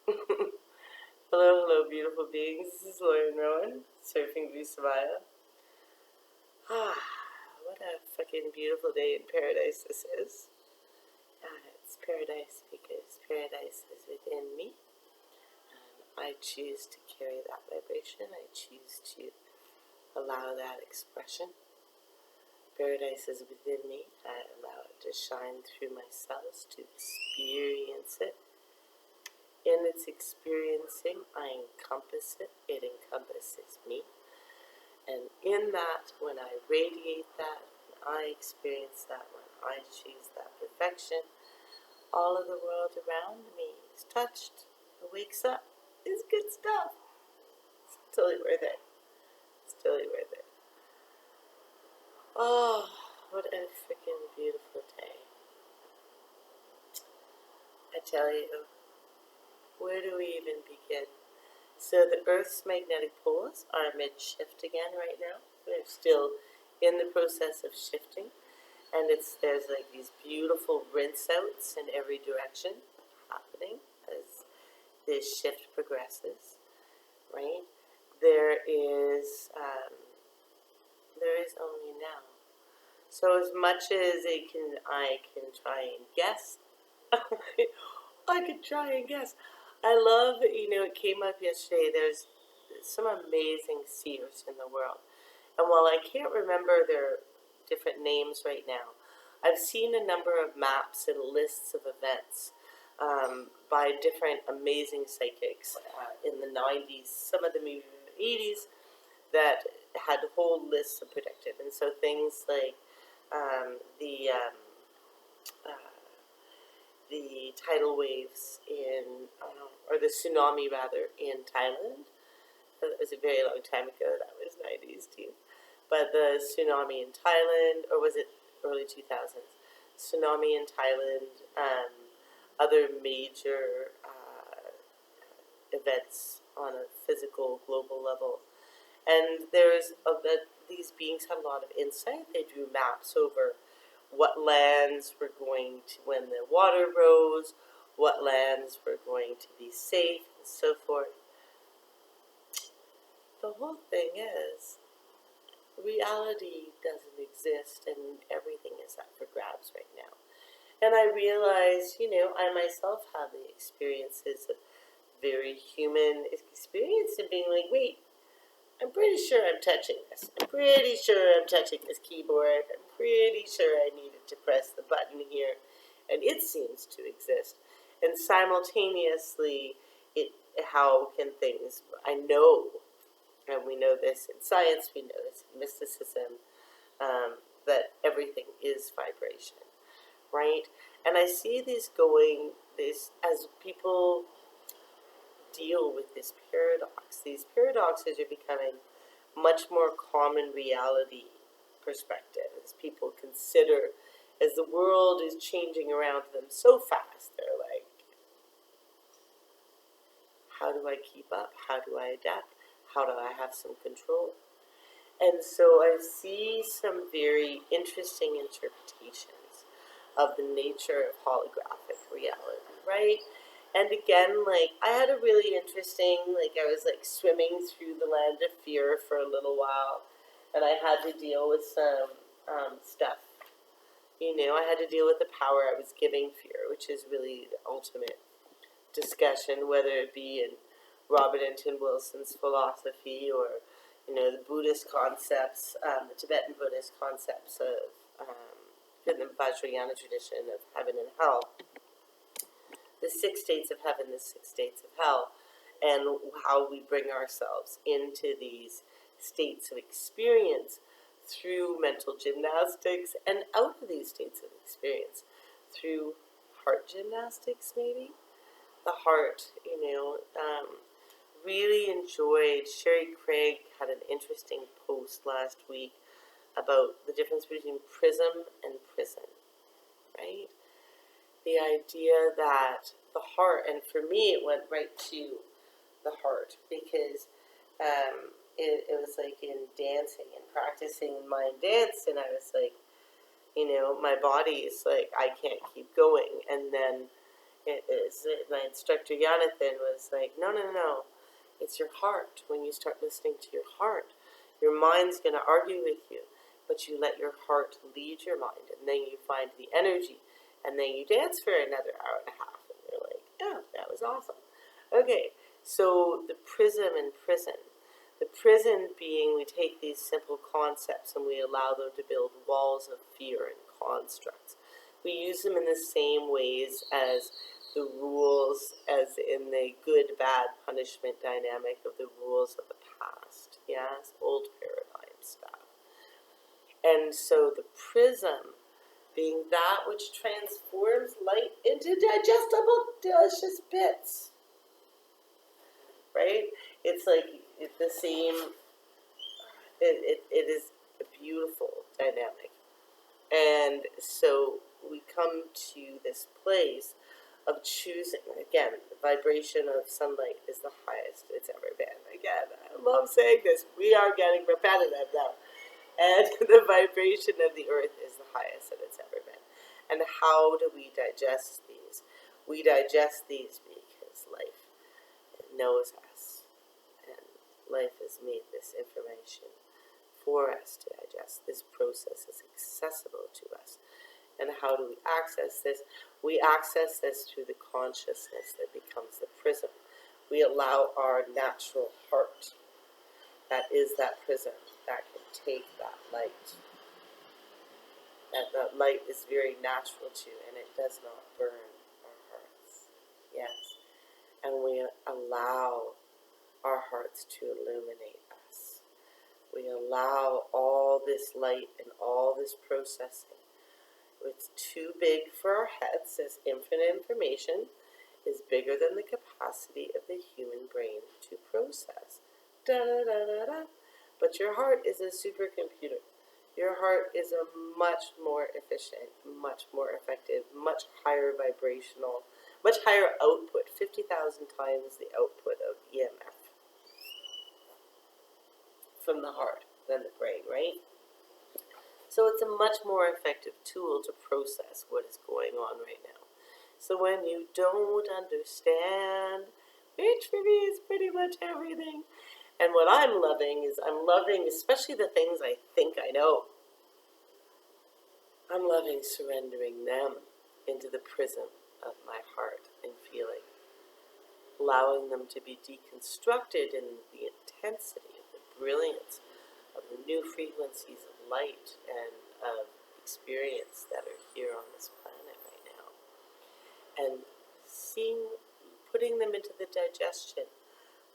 Hello, hello, beautiful beings. This is Lauren Rowan, surfing Vuzuvaya. Ah, what a fucking beautiful day in paradise this is. It's paradise because paradise is within me. And I choose to carry that vibration. I choose to allow that expression. Paradise is within me. I allow it to shine through my cells to experience it. In its experiencing, I encompass it. It encompasses me. And in that, when I radiate that, when I experience that, when I choose that perfection, all of the world around me is touched, it wakes up. It's good stuff. It's totally worth it. It's totally worth it. Oh, what a freaking beautiful day. I tell you, where do we even begin? So the Earth's magnetic poles are mid-shift again right now. They're still in the process of shifting. And there's like these beautiful rinse outs in every direction happening as this shift progresses, right? There is only now. So as much as I can try and guess, I could try and guess. I love, it came up yesterday, there's some amazing seers in the world. And while I can't remember their different names right now, I've seen a number of maps and lists of events by different amazing psychics in the 90s, some of them even in the 80s, that had whole lists of predicted. And so things like the tidal waves or the tsunami rather, in Thailand. It was a very long time ago, that was 90s too. But the tsunami in Thailand, or was it early 2000s? Tsunami in Thailand, other major events on a physical global level. And these beings had a lot of insight. They drew maps over what lands were going to, when the water rose, what lands were going to be safe, and so forth. The whole thing is, reality doesn't exist and everything is up for grabs right now. And I realize, I myself have the experiences of very human experience of being like, wait, I'm pretty sure I'm touching this. I'm pretty sure I'm touching this keyboard. I'm pretty sure I needed to press the button here. And it seems to exist. And simultaneously, how can things, I know, and we know this in science, we know this in mysticism, that everything is vibration, right? And I see this as people deal with this paradox. These paradoxes are becoming much more common reality perspective as people consider, as the world is changing around them so fast, they're like, how do I keep up? How do I adapt? How do I have some control? And so I see some very interesting interpretations of the nature of holographic reality, right? And again, I had a really interesting, I was swimming through the land of fear for a little while, and I had to deal with some stuff. I had to deal with the power I was giving fear, which is really the ultimate discussion, whether it be in Robert Anton Wilson's philosophy or, the Buddhist concepts, the Tibetan Buddhist concepts of the Vajrayana tradition of heaven and hell, the 6 states of heaven, the 6 states of hell, and how we bring ourselves into these states of experience through mental gymnastics, and out of these states of experience through heart gymnastics, maybe. The heart, really enjoyed. Sherry Craig had an interesting post last week about the difference between prism and prison, right? The idea that the heart, and for me it went right to the heart, because it was like in dancing and practicing mind dance, and I was like, my body is like, I can't keep going, and then My instructor Jonathan was like, no, no, no, it's your heart. When you start listening to your heart, your mind's going to argue with you, but you let your heart lead your mind, and then you find the energy, and then you dance for another hour and a half, and you're like, oh, that was awesome. Okay, so the prism and prison. The prison being, we take these simple concepts and we allow them to build walls of fear and constructs. We use them in the same ways as the rules, as in the good, bad punishment dynamic of the rules of the past. Yes, old paradigm stuff. And so the prism being that which transforms light into digestible, delicious bits. Right? It's like the same, it is a beautiful dynamic. And so we come to this place of choosing. Again, the vibration of sunlight is the highest it's ever been. Again, I love saying this. We are getting repetitive now. And the vibration of the earth is the highest that it's ever been. And how do we digest these? We digest these because life knows us. And life has made this information for us to digest. This process is accessible to us. And how do we access this? We access this through the consciousness that becomes the prism. We allow our natural heart, that is that prism, that can take that light. And that light is very natural too, and it does not burn our hearts. Yes. And we allow our hearts to illuminate us. We allow all this light and all this processing. It's too big for our heads, as infinite information is bigger than the capacity of the human brain to process. Da-da-da-da-da. But your heart is a supercomputer. Your heart is a much more efficient, much more effective, much higher vibrational, much higher output, 50,000 times the output of EMF from the heart than the brain, right? So it's a much more effective tool to process what is going on right now. So when you don't understand, which for me is pretty much everything, and what I'm loving is I'm loving especially the things I think I know. I'm loving surrendering them into the prism of my heart and feeling, allowing them to be deconstructed in the intensity of the brilliance of the new frequencies of light and of experience that are here on this planet right now. And putting them into the digestion,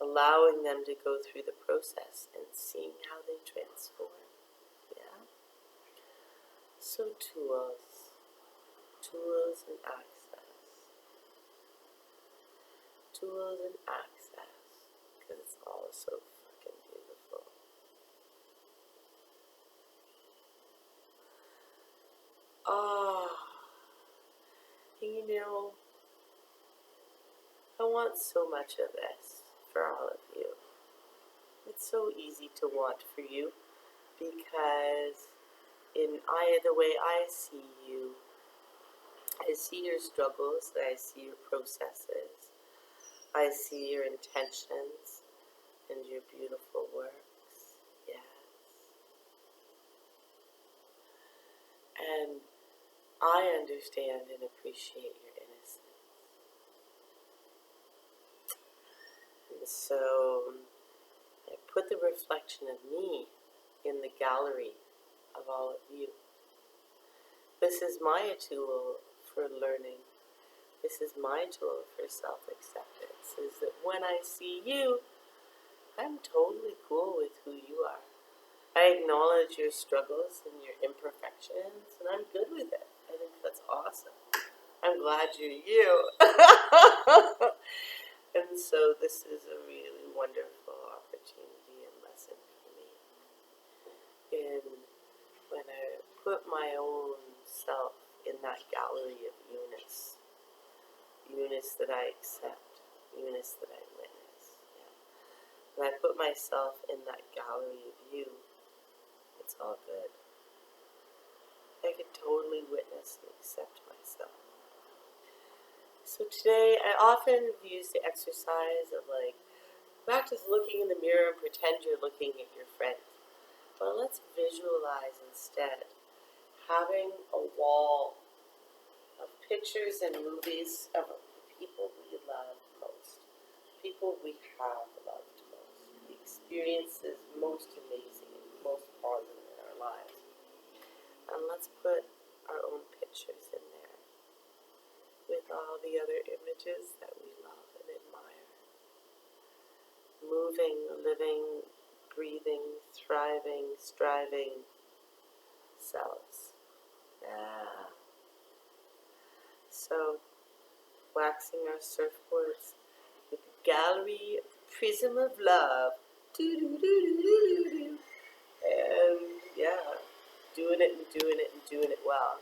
allowing them to go through the process and seeing how they transform. Yeah? So tools and access. Tools and access, because it's all so fucking beautiful. You know, I want so much of this for all of you. It's so easy to want for you because the way I see you, I see your struggles, I see your processes, I see your intentions and your beautiful works. Yes. And I understand and appreciate your innocence. And so I put the reflection of me in the gallery of all of you. This is my tool for learning. This is my tool for self-acceptance, is that when I see you, I'm totally cool with who you are. I acknowledge your struggles and your imperfections, and I'm good with it. I think that's awesome. I'm glad you're you. And so this is a really wonderful opportunity and lesson for me. And when I put my own self in that gallery of Eunice that I accept, Eunice that I witness. Yeah. When I put myself in that gallery of you, it's all good. I could totally witness and accept myself. So today I often use the exercise of like, practice looking in the mirror and pretend you're looking at your friend. But let's visualize instead having a wall of pictures and movies of people we love most, people we have loved most, the experiences most amazing and most positive in our lives. And let's put our own pictures in there with all the other images that we love and admire. Moving, living, breathing, thriving, striving selves. Yeah. So, waxing our surfboards with the gallery of Prism of Love. Doo-doo-doo-doo-doo-doo. And yeah, doing it and doing it and doing it well.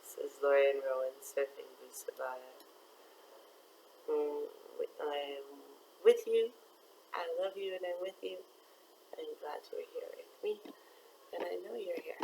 Says Lorian Rowan, surfing Vuzuvaya. I am with you. I love you and I'm with you. I'm glad you're here with me. And I know you're here.